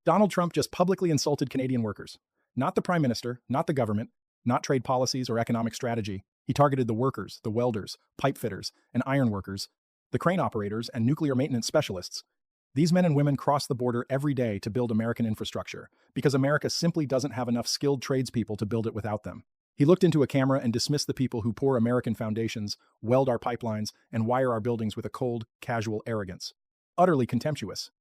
Donald Trump just publicly insulted Canadian workers. Not the Prime Minister, not the government, not trade policies or economic strategy. He targeted the workers, the welders, pipe fitters, and iron workers, the crane operators, and nuclear maintenance specialists. These men and women cross the border every day to build American infrastructure, because America simply doesn't have enough skilled tradespeople to build it without them. He looked into a camera and dismissed the people who pour American foundations, weld our pipelines, and wire our buildings with a cold, casual arrogance. Utterly contemptuous.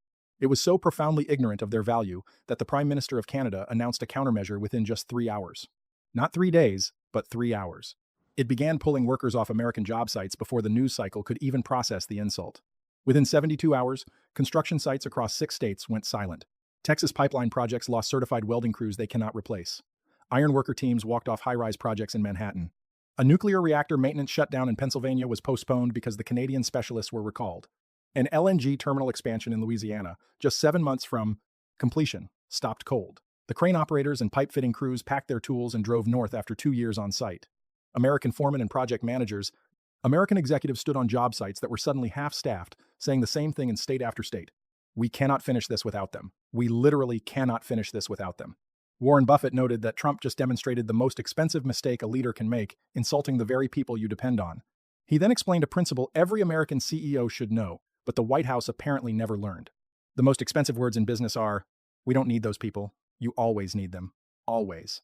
It was so profoundly ignorant of their value that the Prime Minister of Canada announced a countermeasure within just 3 hours. Not 3 days, but 3 hours. It began pulling workers off American job sites before the news cycle could even process the insult. Within 72 hours, construction sites across 6 states went silent. Texas pipeline projects lost certified welding crews they cannot replace. Iron worker teams walked off high-rise projects in Manhattan. A nuclear reactor maintenance shutdown in Pennsylvania was postponed because the Canadian specialists were recalled. An LNG terminal expansion in Louisiana, just 7 months from completion, stopped cold. The crane operators and pipe fitting crews packed their tools and drove north after 2 years on site. American foremen and project managers, American executives stood on job sites that were suddenly half-staffed, saying the same thing in state after state. We cannot finish this without them. We literally cannot finish this without them. Warren Buffett noted that Trump just demonstrated the most expensive mistake a leader can make, insulting the very people you depend on. He then explained a principle every American CEO should know, but the White House apparently never learned. The most expensive words in business are, "We don't need those people. You always need them. Always."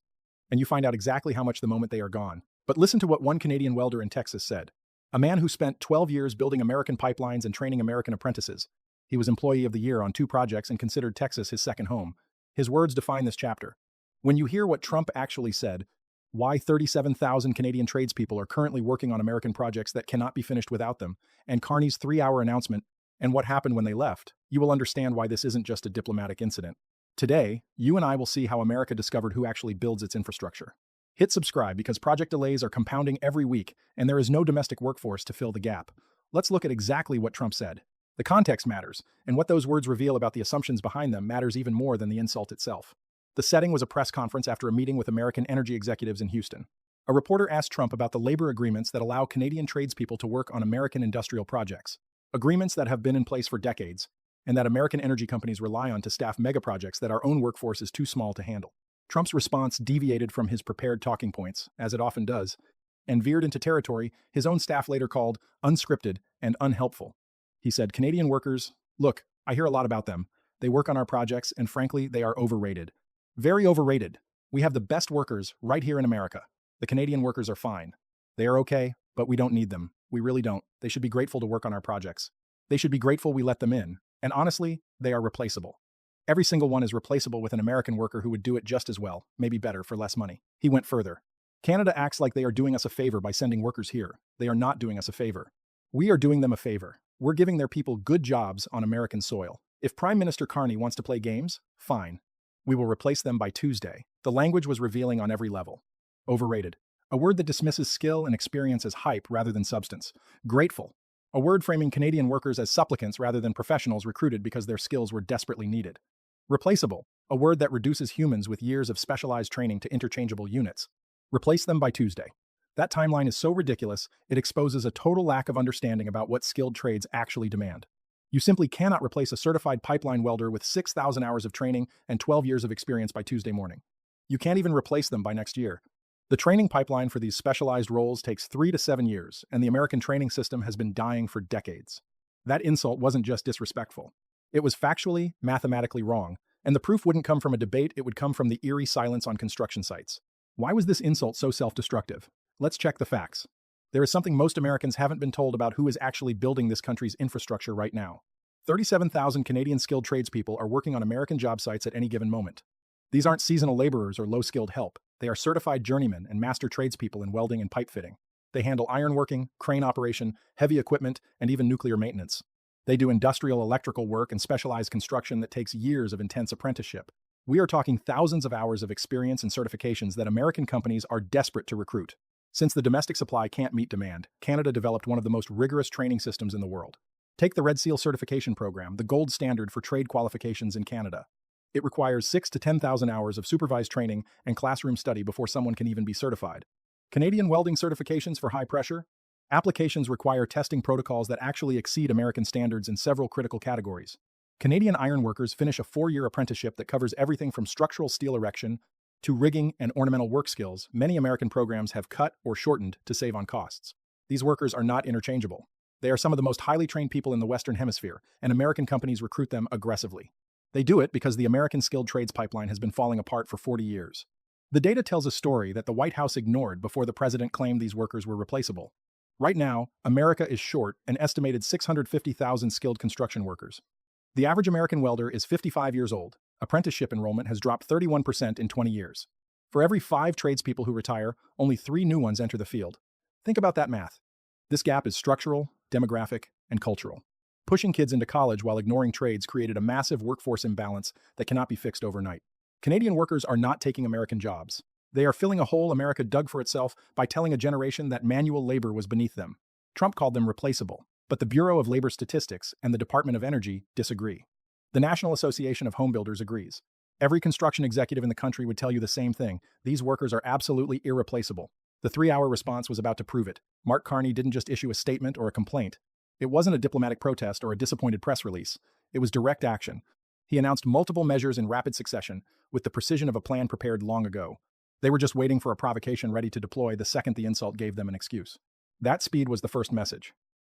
And you find out exactly how much the moment they are gone. But listen to what one Canadian welder in Texas said. A man who spent 12 years building American pipelines and training American apprentices. He was Employee of the Year on 2 projects and considered Texas his second home. His words define this chapter. When you hear what Trump actually said, why 37,000 Canadian tradespeople are currently working on American projects that cannot be finished without them, and Carney's 3-hour announcement, and what happened when they left, you will understand why this isn't just a diplomatic incident. Today, you and I will see how America discovered who actually builds its infrastructure. Hit subscribe because project delays are compounding every week, and there is no domestic workforce to fill the gap. Let's look at exactly what Trump said. The context matters, and what those words reveal about the assumptions behind them matters even more than the insult itself. The setting was a press conference after a meeting with American energy executives in Houston. A reporter asked Trump about the labor agreements that allow Canadian tradespeople to work on American industrial projects, agreements that have been in place for decades, and that American energy companies rely on to staff megaprojects that our own workforce is too small to handle. Trump's response deviated from his prepared talking points, as it often does, and veered into territory his own staff later called unscripted and unhelpful. He said, "Canadian workers, look, I hear a lot about them. They work on our projects, and frankly, they are overrated. Very overrated. We have the best workers right here in America. The Canadian workers are fine. They are okay, but we don't need them. We really don't. They should be grateful to work on our projects. They should be grateful we let them in. And honestly, they are replaceable. Every single one is replaceable with an American worker who would do it just as well, maybe better, for less money." He went further. "Canada acts like they are doing us a favor by sending workers here. They are not doing us a favor. We are doing them a favor. We're giving their people good jobs on American soil. If Prime Minister Carney wants to play games, fine. We will replace them by Tuesday." The language was revealing on every level. Overrated. A word that dismisses skill and experience as hype rather than substance. Grateful. A word framing Canadian workers as supplicants rather than professionals recruited because their skills were desperately needed. Replaceable. A word that reduces humans with years of specialized training to interchangeable units. Replace them by Tuesday. That timeline is so ridiculous, it exposes a total lack of understanding about what skilled trades actually demand. You simply cannot replace a certified pipeline welder with 6,000 hours of training and 12 years of experience by Tuesday morning. You can't even replace them by next year. The training pipeline for these specialized roles takes 3 to 7 years, and the American training system has been dying for decades. That insult wasn't just disrespectful. It was factually, mathematically wrong, and the proof wouldn't come from a debate, it would come from the eerie silence on construction sites. Why was this insult so self-destructive? Let's check the facts. There is something most Americans haven't been told about who is actually building this country's infrastructure right now. 37,000 Canadian skilled tradespeople are working on American job sites at any given moment. These aren't seasonal laborers or low-skilled help. They are certified journeymen and master tradespeople in welding and pipe fitting. They handle ironworking, crane operation, heavy equipment, and even nuclear maintenance. They do industrial electrical work and specialized construction that takes years of intense apprenticeship. We are talking thousands of hours of experience and certifications that American companies are desperate to recruit. Since the domestic supply can't meet demand, Canada developed one of the most rigorous training systems in the world. Take the Red Seal certification program, the gold standard for trade qualifications in Canada. It requires 6,000 to 10,000 hours of supervised training and classroom study before someone can even be certified. Canadian welding certifications for high pressure? Applications require testing protocols that actually exceed American standards in several critical categories. Canadian ironworkers finish a 4-year apprenticeship that covers everything from structural steel erection to rigging and ornamental work skills. Many American programs have cut or shortened to save on costs. These workers are not interchangeable. They are some of the most highly trained people in the Western Hemisphere, and American companies recruit them aggressively. They do it because the American skilled trades pipeline has been falling apart for 40 years. The data tells a story that the White House ignored before the president claimed these workers were replaceable. Right now, America is short an estimated 650,000 skilled construction workers. The average American welder is 55 years old. Apprenticeship enrollment has dropped 31% in 20 years. For every 5 tradespeople who retire, only 3 new ones enter the field. Think about that math. This gap is structural, demographic, and cultural. Pushing kids into college while ignoring trades created a massive workforce imbalance that cannot be fixed overnight. Canadian workers are not taking American jobs. They are filling a hole America dug for itself by telling a generation that manual labor was beneath them. Trump called them replaceable, but the Bureau of Labor Statistics and the Department of Energy disagree. The National Association of Home Builders agrees. Every construction executive in the country would tell you the same thing. These workers are absolutely irreplaceable. The 3-hour response was about to prove it. Mark Carney didn't just issue a statement or a complaint. It wasn't a diplomatic protest or a disappointed press release. It was direct action. He announced multiple measures in rapid succession, with the precision of a plan prepared long ago. They were just waiting for a provocation ready to deploy the second the insult gave them an excuse. That speed was the first message.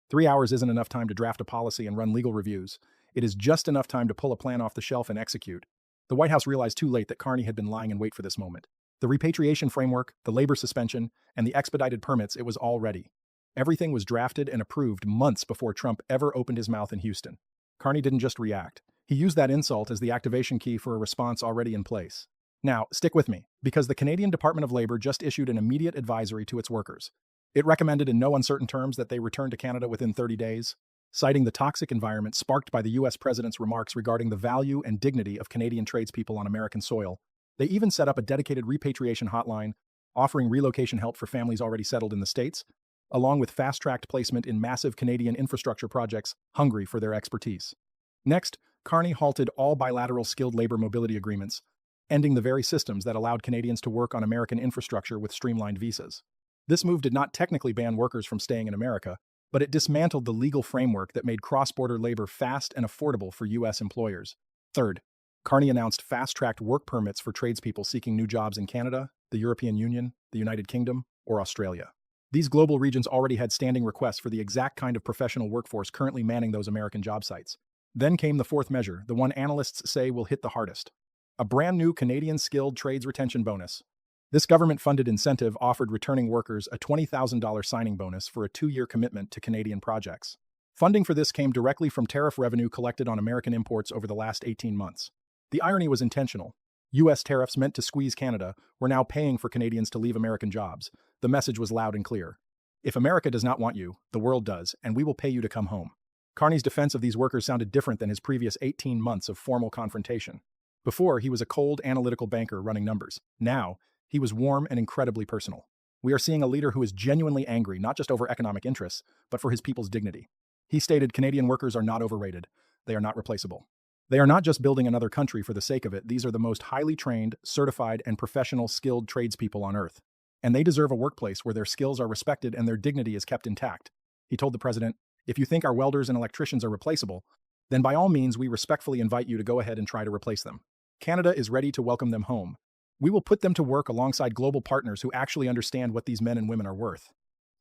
3 hours isn't enough time to draft a policy and run legal reviews. It is just enough time to pull a plan off the shelf and execute. The White House realized too late that Carney had been lying in wait for this moment. The repatriation framework, the labor suspension, and the expedited permits, it was all ready. Everything was drafted and approved months before Trump ever opened his mouth in Houston. Carney didn't just react. He used that insult as the activation key for a response already in place. Now, stick with me, because the Canadian Department of Labor just issued an immediate advisory to its workers. It recommended in no uncertain terms that they return to Canada within 30 days, citing the toxic environment sparked by the U.S. President's remarks regarding the value and dignity of Canadian tradespeople on American soil. They even set up a dedicated repatriation hotline, offering relocation help for families already settled in the States, along with fast-tracked placement in massive Canadian infrastructure projects hungry for their expertise. Next, Carney halted all bilateral skilled labor mobility agreements, ending the very systems that allowed Canadians to work on American infrastructure with streamlined visas. This move did not technically ban workers from staying in America, but it dismantled the legal framework that made cross-border labor fast and affordable for U.S. employers. Third, Carney announced fast-tracked work permits for tradespeople seeking new jobs in Canada, the European Union, the United Kingdom, or Australia. These global regions already had standing requests for the exact kind of professional workforce currently manning those American job sites. Then came the fourth measure, the one analysts say will hit the hardest. A brand new Canadian skilled trades retention bonus. This government-funded incentive offered returning workers a $20,000 signing bonus for a 2-year commitment to Canadian projects. Funding for this came directly from tariff revenue collected on American imports over the last 18 months. The irony was intentional. U.S. tariffs meant to squeeze Canada were now paying for Canadians to leave American jobs. The message was loud and clear. If America does not want you, the world does, and we will pay you to come home. Carney's defense of these workers sounded different than his previous 18 months of formal confrontation. Before, he was a cold, analytical banker running numbers. Now, he was warm and incredibly personal. We are seeing a leader who is genuinely angry, not just over economic interests, but for his people's dignity. He stated Canadian workers are not overrated. They are not replaceable. They are not just building another country for the sake of it. These are the most highly trained, certified, and professional skilled tradespeople on Earth. And they deserve a workplace where their skills are respected and their dignity is kept intact. He told the president, if you think our welders and electricians are replaceable, then by all means we respectfully invite you to go ahead and try to replace them. Canada is ready to welcome them home. We will put them to work alongside global partners who actually understand what these men and women are worth.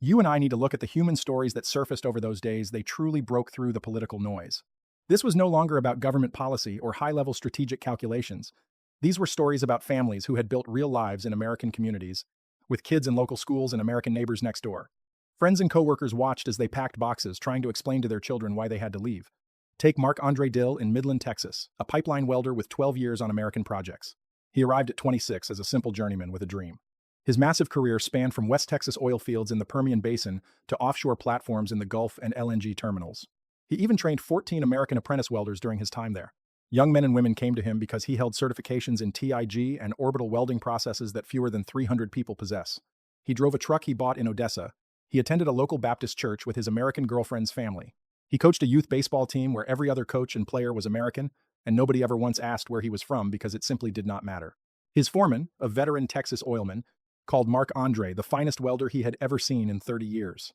You and I need to look at the human stories that surfaced over those days. They truly broke through the political noise. This was no longer about government policy or high-level strategic calculations. These were stories about families who had built real lives in American communities, with kids in local schools and American neighbors next door. Friends and coworkers watched as they packed boxes, trying to explain to their children why they had to leave. Take Marc-Andre Dill in Midland, Texas, a pipeline welder with 12 years on American projects. He arrived at 26 as a simple journeyman with a dream. His massive career spanned from West Texas oil fields in the Permian Basin to offshore platforms in the Gulf and LNG terminals. He even trained 14 American apprentice welders during his time there. Young men and women came to him because he held certifications in TIG and orbital welding processes that fewer than 300 people possess. He drove a truck he bought in Odessa. He attended a local Baptist church with his American girlfriend's family. He coached a youth baseball team where every other coach and player was American, and nobody ever once asked where he was from because it simply did not matter. His foreman, a veteran Texas oilman, called Marc-Andre the finest welder he had ever seen in 30 years.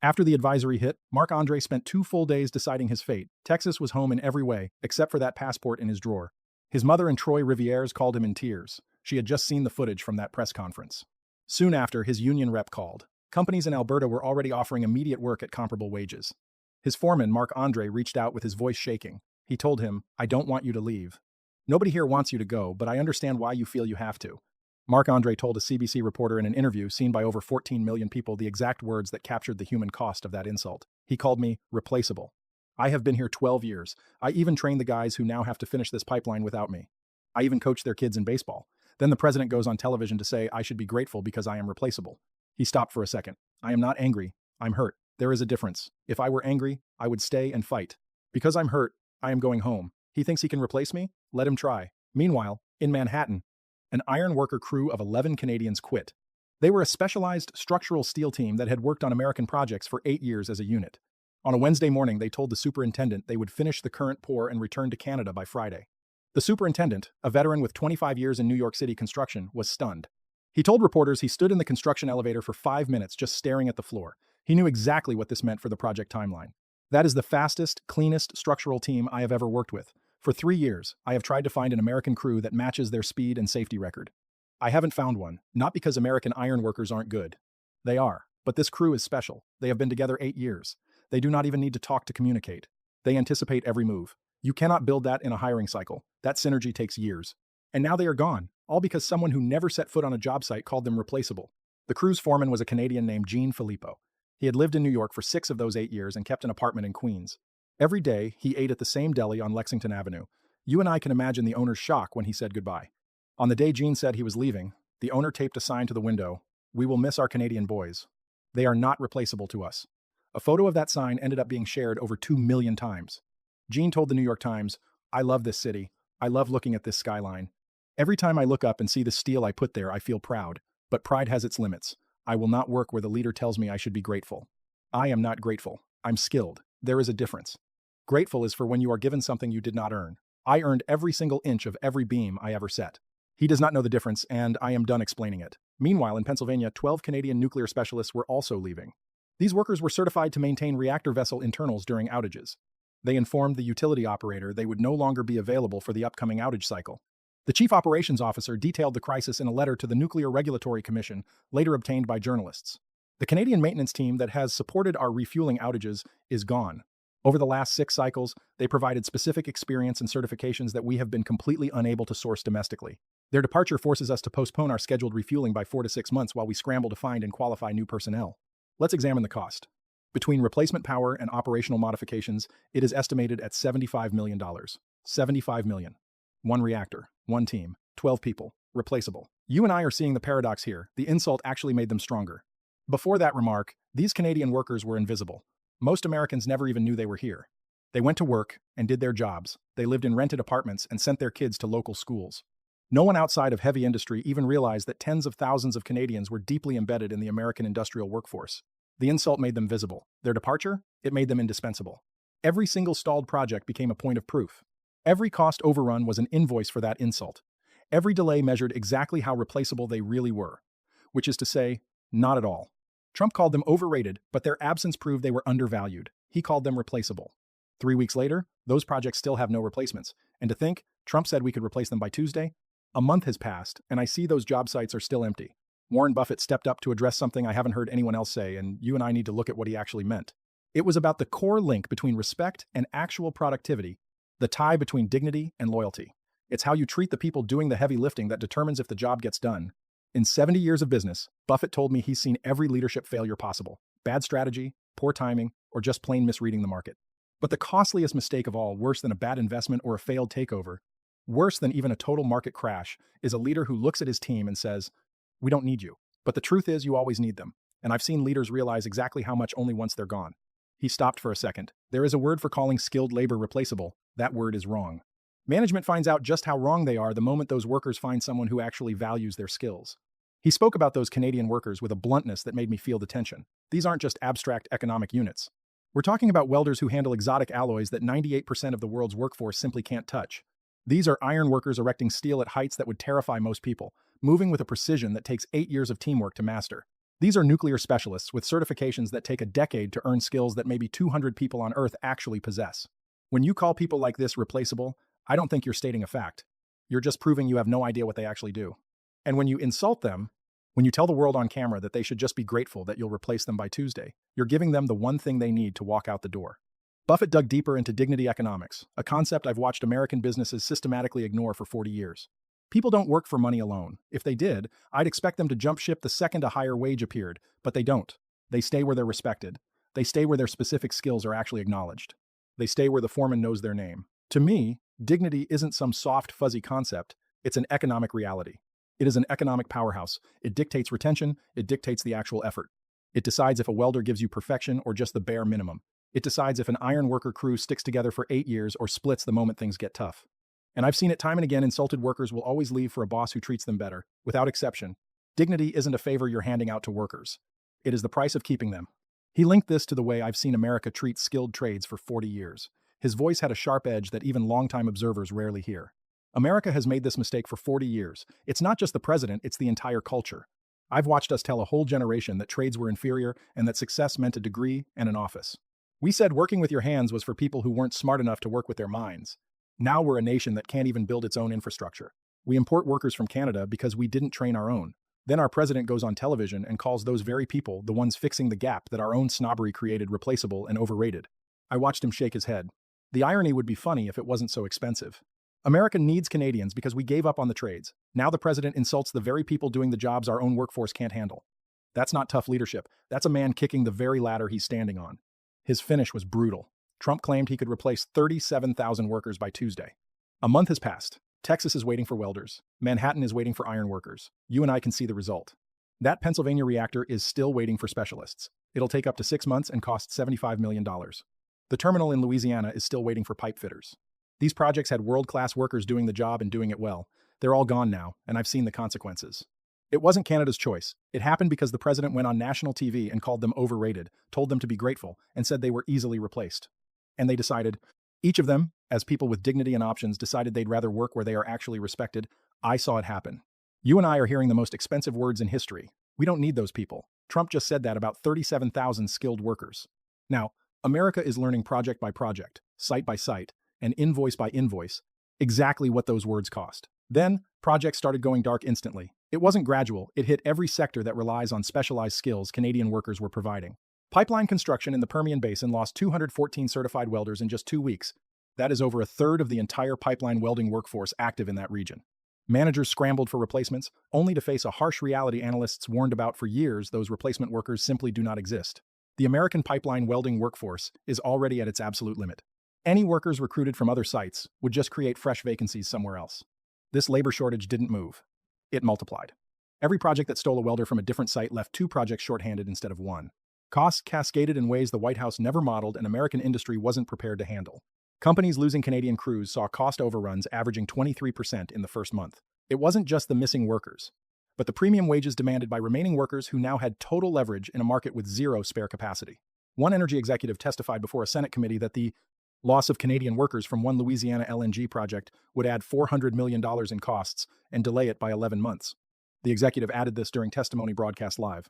After the advisory hit, Marc-Andre spent 2 full days deciding his fate. Texas was home in every way, except for that passport in his drawer. His mother and Troy Rivieres called him in tears. She had just seen the footage from that press conference. Soon after, his union rep called. Companies in Alberta were already offering immediate work at comparable wages. His foreman, Marc-Andre, reached out with his voice shaking. He told him, "I don't want you to leave. Nobody here wants you to go, but I understand why you feel you have to." Marc-Andre told a CBC reporter in an interview seen by over 14 million people the exact words that captured the human cost of that insult. He called me replaceable. I have been here 12 years. I even trained the guys who now have to finish this pipeline without me. I even coached their kids in baseball. Then the president goes on television to say I should be grateful because I am replaceable. He stopped for a second. I am not angry. I'm hurt. There is a difference. If I were angry, I would stay and fight. Because I'm hurt, I am going home. He thinks he can replace me? Let him try. Meanwhile, in Manhattan, an iron worker crew of 11 Canadians quit. They were a specialized structural steel team that had worked on American projects for 8 years as a unit. On a Wednesday morning, they told the superintendent they would finish the current pour and return to Canada by Friday. The superintendent, a veteran with 25 years in New York City construction, was stunned. He told reporters he stood in the construction elevator for 5 minutes just staring at the floor. He knew exactly what this meant for the project timeline. That is the fastest, cleanest structural team I have ever worked with. For 3 years, I have tried to find an American crew that matches their speed and safety record. I haven't found one, not because American iron workers aren't good. They are, but this crew is special. They have been together 8 years. They do not even need to talk to communicate. They anticipate every move. You cannot build that in a hiring cycle. That synergy takes years. And now they are gone, all because someone who never set foot on a job site called them replaceable. The crew's foreman was a Canadian named Gene Filippo. He had lived in New York for 6 of those 8 years and kept an apartment in Queens. Every day, he ate at the same deli on Lexington Avenue. You and I can imagine the owner's shock when he said goodbye. On the day Gene said he was leaving, the owner taped a sign to the window, "We will miss our Canadian boys. They are not replaceable to us." A photo of that sign ended up being shared over 2 million times. Gene told the New York Times, "I love this city. I love looking at this skyline. Every time I look up and see the steel I put there, I feel proud. But pride has its limits. I will not work where the leader tells me I should be grateful. I am not grateful. I'm skilled. There is a difference. Grateful is for when you are given something you did not earn. I earned every single inch of every beam I ever set." He does not know the difference, and I am done explaining it. Meanwhile, in Pennsylvania, 12 Canadian nuclear specialists were also leaving. These workers were certified to maintain reactor vessel internals during outages. They informed the utility operator they would no longer be available for the upcoming outage cycle. The chief operations officer detailed the crisis in a letter to the Nuclear Regulatory Commission, later obtained by journalists. The Canadian maintenance team that has supported our refueling outages is gone. Over the last 6 cycles, they provided specific experience and certifications that we have been completely unable to source domestically. Their departure forces us to postpone our scheduled refueling by 4 to 6 months while we scramble to find and qualify new personnel. Let's examine the cost. Between replacement power and operational modifications, it is estimated at $75 million. $75 million. 1 reactor, 1 team, 12 people, replaceable. You and I are seeing the paradox here. The insult actually made them stronger. Before that remark, these Canadian workers were invisible. Most Americans never even knew they were here. They went to work and did their jobs. They lived in rented apartments and sent their kids to local schools. No one outside of heavy industry even realized that tens of thousands of Canadians were deeply embedded in the American industrial workforce. The insult made them visible. Their departure? It made them indispensable. Every single stalled project became a point of proof. Every cost overrun was an invoice for that insult. Every delay measured exactly how replaceable they really were. Which is to say, not at all. Trump called them overrated, but their absence proved they were undervalued. He called them replaceable. 3 weeks later, those projects still have no replacements. And to think, Trump said we could replace them by Tuesday? A month has passed, and I see those job sites are still empty. Warren Buffett stepped up to address something I haven't heard anyone else say, and you and I need to look at what he actually meant. It was about the core link between respect and actual productivity, the tie between dignity and loyalty. It's how you treat the people doing the heavy lifting that determines if the job gets done. In 70 years of business, Buffett told me he's seen every leadership failure possible. Bad strategy, poor timing, or just plain misreading the market. But the costliest mistake of all, worse than a bad investment or a failed takeover, worse than even a total market crash, is a leader who looks at his team and says, "We don't need you." But the truth is you always need them. And I've seen leaders realize exactly how much only once they're gone. He stopped for a second. There is a word for calling skilled labor replaceable. That word is wrong. Management finds out just how wrong they are the moment those workers find someone who actually values their skills. He spoke about those Canadian workers with a bluntness that made me feel the tension. These aren't just abstract economic units. We're talking about welders who handle exotic alloys that 98% of the world's workforce simply can't touch. These are iron workers erecting steel at heights that would terrify most people, moving with a precision that takes 8 years of teamwork to master. These are nuclear specialists with certifications that take a decade to earn skills that maybe 200 people on Earth actually possess. When you call people like this replaceable, I don't think you're stating a fact. You're just proving you have no idea what they actually do. And when you insult them, when you tell the world on camera that they should just be grateful that you'll replace them by Tuesday, you're giving them the one thing they need to walk out the door. Buffett dug deeper into dignity economics, a concept I've watched American businesses systematically ignore for 40 years. People don't work for money alone. If they did, I'd expect them to jump ship the second a higher wage appeared, but they don't. They stay where they're respected. They stay where their specific skills are actually acknowledged. They stay where the foreman knows their name. To me, dignity isn't some soft, fuzzy concept. It's an economic reality. It is an economic powerhouse. It dictates retention. It dictates the actual effort. It decides if a welder gives you perfection or just the bare minimum. It decides if an iron worker crew sticks together for 8 years or splits the moment things get tough. And I've seen it time and again, insulted workers will always leave for a boss who treats them better, without exception. Dignity isn't a favor you're handing out to workers. It is the price of keeping them. He linked this to the way I've seen America treat skilled trades for 40 years. His voice had a sharp edge that even longtime observers rarely hear. America has made this mistake for 40 years. It's not just the president, it's the entire culture. I've watched us tell a whole generation that trades were inferior and that success meant a degree and an office. We said working with your hands was for people who weren't smart enough to work with their minds. Now we're a nation that can't even build its own infrastructure. We import workers from Canada because we didn't train our own. Then our president goes on television and calls those very people the ones fixing the gap that our own snobbery created replaceable and overrated. I watched him shake his head. The irony would be funny if it wasn't so expensive. America needs Canadians because we gave up on the trades. Now the president insults the very people doing the jobs our own workforce can't handle. That's not tough leadership. That's a man kicking the very ladder he's standing on. His finish was brutal. Trump claimed he could replace 37,000 workers by Tuesday. A month has passed. Texas is waiting for welders. Manhattan is waiting for iron workers. You and I can see the result. That Pennsylvania reactor is still waiting for specialists. It'll take up to 6 months and cost $75 million. The terminal in Louisiana is still waiting for pipe fitters. These projects had world-class workers doing the job and doing it well. They're all gone now, and I've seen the consequences. It wasn't Canada's choice. It happened because the president went on national TV and called them overrated, told them to be grateful, and said they were easily replaced. And they decided, each of them, as people with dignity and options, decided they'd rather work where they are actually respected. I saw it happen. You and I are hearing the most expensive words in history. We don't need those people. Trump just said that about 37,000 skilled workers. Now, America is learning project by project, site by site, and invoice by invoice, exactly what those words cost. Then, projects started going dark instantly. It wasn't gradual, it hit every sector that relies on specialized skills Canadian workers were providing. Pipeline construction in the Permian Basin lost 214 certified welders in just 2 weeks. That is over a third of the entire pipeline welding workforce active in that region. Managers scrambled for replacements, only to face a harsh reality analysts warned about for years: those replacement workers simply do not exist. The American pipeline welding workforce is already at its absolute limit. Any workers recruited from other sites would just create fresh vacancies somewhere else. This labor shortage didn't move. It multiplied. Every project that stole a welder from a different site left 2 projects shorthanded instead of 1. Costs cascaded in ways the White House never modeled and American industry wasn't prepared to handle. Companies losing Canadian crews saw cost overruns averaging 23% in the first month. It wasn't just the missing workers, but the premium wages demanded by remaining workers who now had total leverage in a market with zero spare capacity. One energy executive testified before a Senate committee that the loss of Canadian workers from one Louisiana LNG project would add $400 million in costs and delay it by 11 months. The executive added this during testimony broadcast live.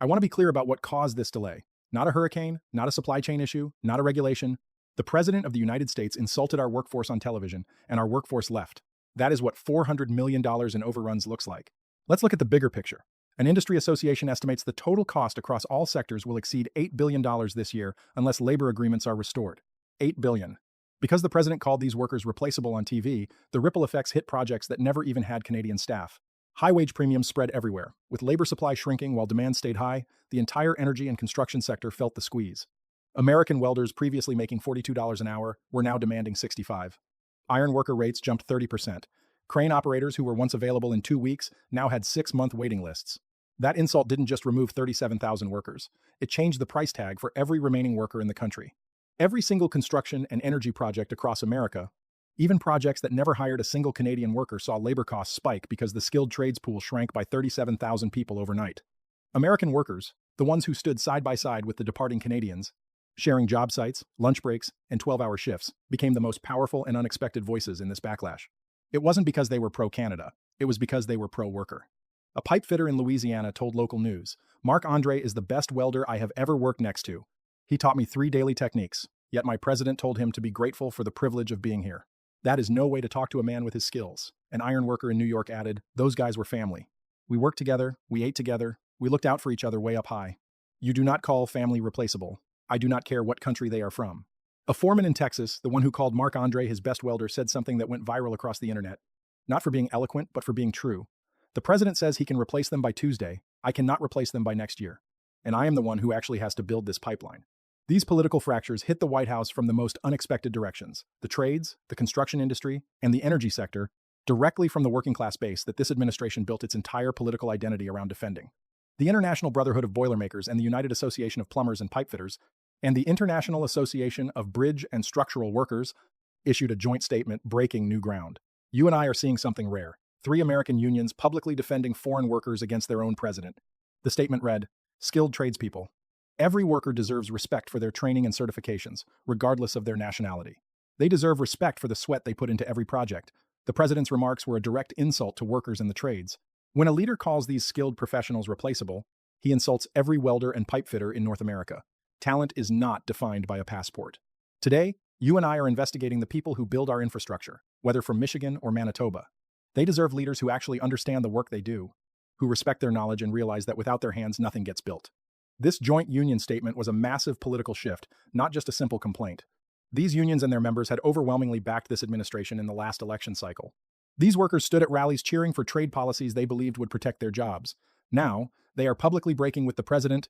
I want to be clear about what caused this delay. Not a hurricane, not a supply chain issue, not a regulation. The President of the United States insulted our workforce on television, and our workforce left. That is what $400 million in overruns looks like. Let's look at the bigger picture. An industry association estimates the total cost across all sectors will exceed $8 billion this year unless labor agreements are restored. $8 billion. Because the president called these workers replaceable on TV, the ripple effects hit projects that never even had Canadian staff. High wage premiums spread everywhere. With labor supply shrinking while demand stayed high, the entire energy and construction sector felt the squeeze. American welders previously making $42 an hour were now demanding $65. Iron worker rates jumped 30%. Crane operators who were once available in 2 weeks now had 6-month waiting lists. That insult didn't just remove 37,000 workers. It changed the price tag for every remaining worker in the country. Every single construction and energy project across America, even projects that never hired a single Canadian worker, saw labor costs spike because the skilled trades pool shrank by 37,000 people overnight. American workers, the ones who stood side by side with the departing Canadians, sharing job sites, lunch breaks, and 12-hour shifts, became the most powerful and unexpected voices in this backlash. It wasn't because they were pro-Canada. It was because they were pro-worker. A pipe fitter in Louisiana told local news, "Marc-Andre is the best welder I have ever worked next to. He taught me 3 daily techniques, yet my president told him to be grateful for the privilege of being here." That is no way to talk to a man with his skills. An iron worker in New York added, "Those guys were family. We worked together, we ate together, we looked out for each other way up high. You do not call family replaceable. I do not care what country they are from." A foreman in Texas, the one who called Marc-Andre his best welder, said something that went viral across the internet. Not for being eloquent, but for being true. "The president says he can replace them by Tuesday. I cannot replace them by next year. And I am the one who actually has to build this pipeline." These political fractures hit the White House from the most unexpected directions: the trades, the construction industry, and the energy sector, directly from the working class base that this administration built its entire political identity around defending. The International Brotherhood of Boilermakers and the United Association of Plumbers and Pipefitters and the International Association of Bridge and Structural Workers issued a joint statement breaking new ground. "You and I are seeing something rare. 3 American unions publicly defending foreign workers against their own president." The statement read, "Skilled tradespeople. Every worker deserves respect for their training and certifications, regardless of their nationality. They deserve respect for the sweat they put into every project." The president's remarks were a direct insult to workers in the trades. When a leader calls these skilled professionals replaceable, he insults every welder and pipe fitter in North America. Talent is not defined by a passport. Today, you and I are investigating the people who build our infrastructure, whether from Michigan or Manitoba. They deserve leaders who actually understand the work they do, who respect their knowledge and realize that without their hands, nothing gets built. This joint union statement was a massive political shift, not just a simple complaint. These unions and their members had overwhelmingly backed this administration in the last election cycle. These workers stood at rallies cheering for trade policies they believed would protect their jobs. Now, they are publicly breaking with the president,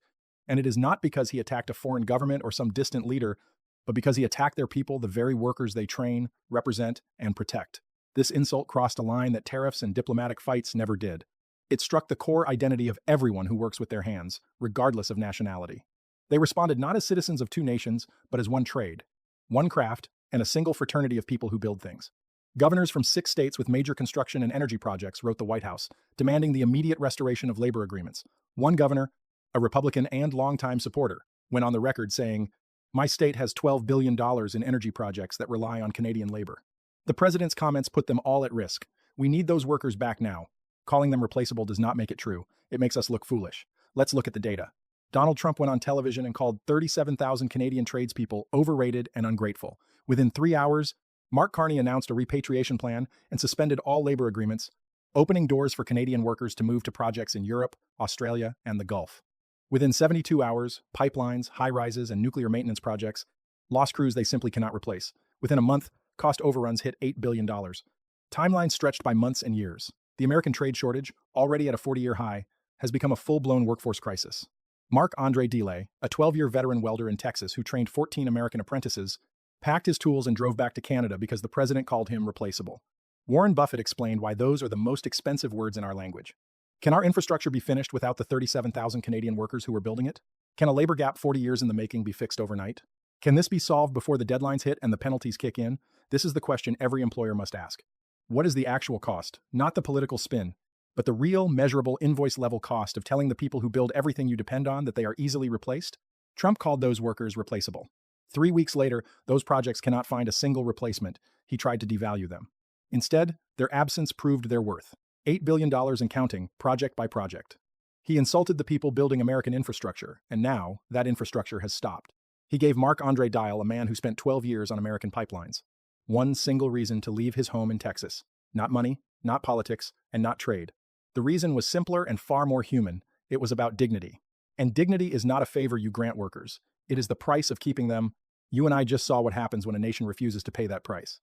and it is not because he attacked a foreign government or some distant leader, but because he attacked their people, the very workers they train, represent, and protect. This insult crossed a line that tariffs and diplomatic fights never did. It struck the core identity of everyone who works with their hands, regardless of nationality. They responded not as citizens of 2 nations, but as one trade, one craft, and a single fraternity of people who build things. Governors from 6 states with major construction and energy projects wrote the White House, demanding the immediate restoration of labor agreements. One governor, a Republican and longtime supporter, went on the record saying, "My state has $12 billion in energy projects that rely on Canadian labor." The president's comments put them all at risk. "We need those workers back now." Calling them replaceable does not make it true. It makes us look foolish. Let's look at the data. Donald Trump went on television and called 37,000 Canadian tradespeople overrated and ungrateful. Within 3 hours, Mark Carney announced a repatriation plan and suspended all labor agreements, opening doors for Canadian workers to move to projects in Europe, Australia, and the Gulf. Within 72 hours, pipelines, high-rises, and nuclear maintenance projects lost crews they simply cannot replace. Within a month, cost overruns hit $8 billion. Timelines stretched by months and years. The American trade shortage, already at a 40-year high, has become a full-blown workforce crisis. Marc-Andre 𝐑𝐄𝐓𝐀𝐋𝐈𝐀𝐄𝐒, a 12-year veteran welder in Texas who trained 14 American apprentices, packed his tools and drove back to Canada because the president called him replaceable. Warren Buffett explained why those are the most expensive words in our language. Can our infrastructure be finished without the 37,000 Canadian workers who are building it? Can a labor gap 40 years in the making be fixed overnight? Can this be solved before the deadlines hit and the penalties kick in? This is the question every employer must ask. What is the actual cost? Not the political spin, but the real, measurable, invoice-level cost of telling the people who build everything you depend on that they are easily replaced? Trump called those workers replaceable. 3 weeks later, those projects cannot find a single replacement. He tried to devalue them. Instead, their absence proved their worth. $8 billion and counting, project by project. He insulted the people building American infrastructure, and now, that infrastructure has stopped. He gave Marc-Andre 𝐑𝐄𝐓, a man who spent 12 years on American pipelines, one single reason to leave his home in Texas. Not money, not politics, and not trade. The reason was simpler and far more human. It was about dignity. And dignity is not a favor you grant workers. It is the price of keeping them. You and I just saw what happens when a nation refuses to pay that price.